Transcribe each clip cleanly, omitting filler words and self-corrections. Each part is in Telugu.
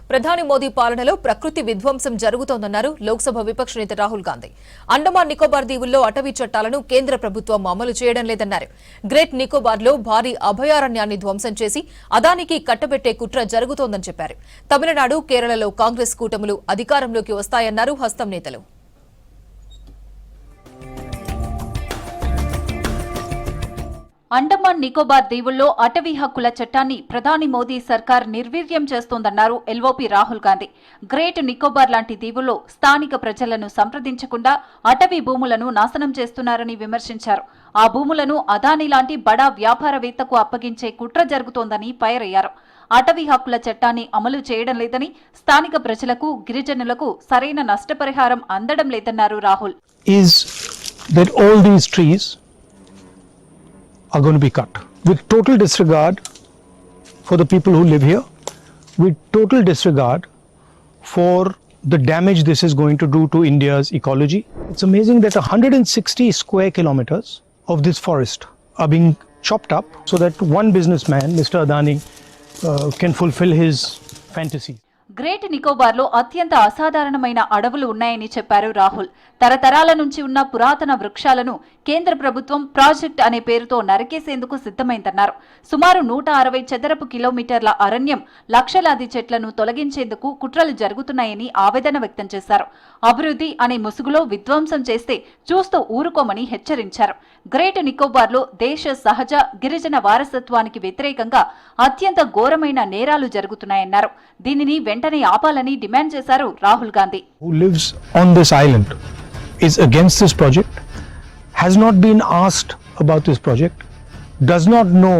ప్రధాని మోదీ పాలనలో ప్రకృతి విధ్వంసం జరుగుతోందన్నారు లోక్సభ విపక్ష నేత రాహుల్ గాంధీ. అండమాన్ నికోబార్ దీవుల్లో అటవీ చట్టాలను కేంద్ర ప్రభుత్వం అమలు చేయడం లేదన్నారు. గ్రేట్ నికోబార్లో భారీ అభయారణ్యాన్ని ధ్వంసం చేసి అదానికి కట్టబెట్టే కుట్ర జరుగుతోందని చెప్పారు. తమిళనాడు, కేరళలో కాంగ్రెస్ కూటములు అధికారంలోకి వస్తాయన్నారు హస్తం నేతలు. అండమాన్ నికోబార్ దీవుల్లో అటవీ హక్కుల చట్టాన్ని ప్రధాని మోదీ సర్కార్ నిర్వీర్యం చేస్తోందన్నారు ఎల్ఓపీ రాహుల్ గాంధీ. గ్రేట్ నికోబార్ లాంటి దీవుల్లో స్థానిక ప్రజలను సంప్రదించకుండా అటవీ భూములను నాశనం చేస్తున్నారని విమర్శించారు. ఆ భూములను అదానీ లాంటి బడా వ్యాపారవేత్తకు అప్పగించే కుట్ర జరుగుతోందని ఫైర్ అయ్యారు. అటవీ హక్కుల చట్టాన్ని అమలు చేయడం లేదని, స్థానిక ప్రజలకు, గిరిజనులకు సరైన నష్టపరిహారం అందడం లేదన్నారు Rahul. Are going to be cut with total disregard for the people who live here, with total disregard for the damage this is going to do to India's ecology. It's amazing that 160 square kilometers of this forest are being chopped up so that one businessman, Mr. Adani, can fulfill his fantasies. Great నికోబార్లో అత్యంత అసాధారణమైన అడవులు ఉన్నాయని చెప్పారు రాహుల్. తరతరాల నుంచి ఉన్న పురాతన వృక్షాలను కేంద్ర ప్రభుత్వం ప్రాజెక్ట్ అనే పేరుతో నరికేసేందుకు సిద్ధమైందన్నారు. సుమారు 160 చదరపు కిలోమీటర్ల అరణ్యం, లక్షలాది చెట్లను తొలగించేందుకు కుట్రలు జరుగుతున్నాయని ఆవేదన వ్యక్తం చేశారు. అభివృద్ధి అనే ముసుగులో విధ్వంసం చేస్తే చూస్తూ ఊరుకోమని హెచ్చరించారు. గ్రేట్ నికోబార్లో దేశ సహజ గిరిజన వారసత్వానికి వ్యతిరేకంగా అత్యంత ఘోరమైన నేరాలు జరుగుతున్నాయన్నారు. దీనిని వెంటనే ఆపాలని డిమాండ్ చేశారు Rahul Gandhi. Who lives on this island is against this project, has not been asked about this project, does not know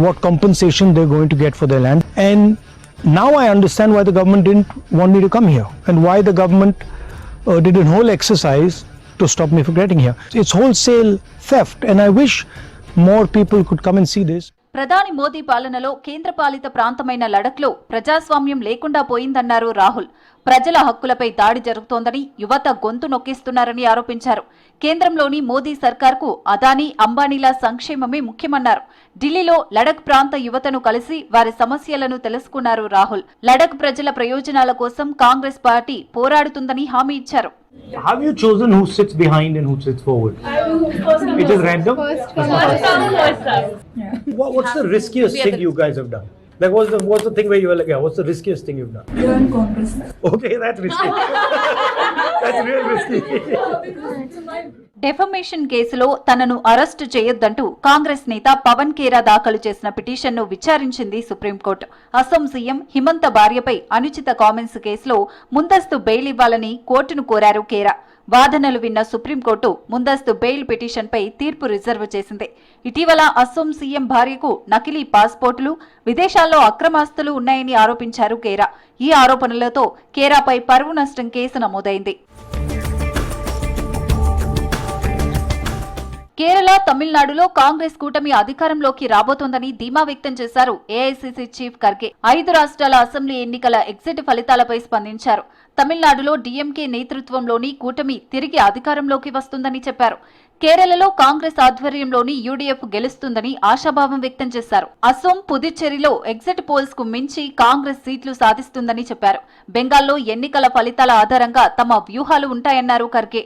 what compensation they're going to get for their land, and now I understand why the government didn't want me to come here and why the government did a whole exercise to stop me from getting here. It's wholesale theft, and I wish more people could come and see this. ప్రధాని మోదీ పాలనలో కేంద్రపాలిత ప్రాంతమైన లడఖ్లో ప్రజాస్వామ్యం లేకుండా పోయిందన్నారు రాహుల్. ప్రజల హక్కులపై దాడి జరుగుతోందని, యువత గొంతు నొక్కిస్తున్నారని ఆరోపించారు. కేంద్రంలోని మోదీ సర్కార్కు అదానీ, అంబానీల సంక్షేమమే ముఖ్యమన్నారు. ఢిల్లీలో లడఖ్ ప్రాంత యువతను కలిసి వారి సమస్యలను తెలుసుకున్నారు రాహుల్. లడఖ్ ప్రజల ప్రయోజనాల కోసం కాంగ్రెస్ పార్టీ పోరాడుతుందని హామీ ఇచ్చారు. Have you chosen who sits behind and who sits forward? It is random? What's the riskiest thing you guys have done? Like, what's the thing where you were like, yeah, what's the riskiest thing you've done? You're in Congress. Okay, that's risky. That's real risky. Defamation కేసులో తనను అరెస్టు చేయొద్దంటూ కాంగ్రెస్ నేత పవన్ ఖేరా దాఖలు చేసిన పిటిషన్ను విచారించింది సుప్రీంకోర్టు. అసోం సీఎం హిమంత భార్యపై అనుచిత కామెంట్స్ కేసులో ముందస్తు బెయిల్ ఇవ్వాలని కోర్టును కోరారు ఖేరా. వాదనలు విన్న సుప్రీంకోర్టు ముందస్తు బెయిల్ పిటిషన్పై తీర్పు రిజర్వ్ చేసింది. ఇటీవల అసోం సీఎం భార్యకు నకిలీ పాస్పోర్టులు, విదేశాల్లో అక్రమాస్తులు ఉన్నాయని ఆరోపించారు ఖేరా. ఈ ఆరోపణలతో ఖేరాపై పరువు నష్టం కేసు నమోదైంది. కేరళ, తమిళనాడులో కాంగ్రెస్ కూటమి అధికారంలోకి రాబోతోందని ధీమా వ్యక్తం చేశారు ఏఐసీసీ చీఫ్ ఖర్గే. 5 రాష్ట్రాల అసెంబ్లీ ఎన్నికల ఎగ్జిట్ ఫలితాలపై స్పందించారు. తమిళనాడులో డీఎంకే నేతృత్వంలోని కూటమి తిరిగి అధికారంలోకి వస్తుందని చెప్పారు. కేరళలో కాంగ్రెస్ ఆధ్వర్యంలోని యూడీఎఫ్ గెలుస్తుందని ఆశాభావం వ్యక్తం చేశారు. అసోం, పుదుచ్చేరిలో ఎగ్జిట్ పోల్స్ కు మించి కాంగ్రెస్ సీట్లు సాధిస్తుందని చెప్పారు. బెంగాల్లో ఎన్నికల ఫలితాల ఆధారంగా తమ వ్యూహాలు ఉంటాయన్నారు ఖర్గే.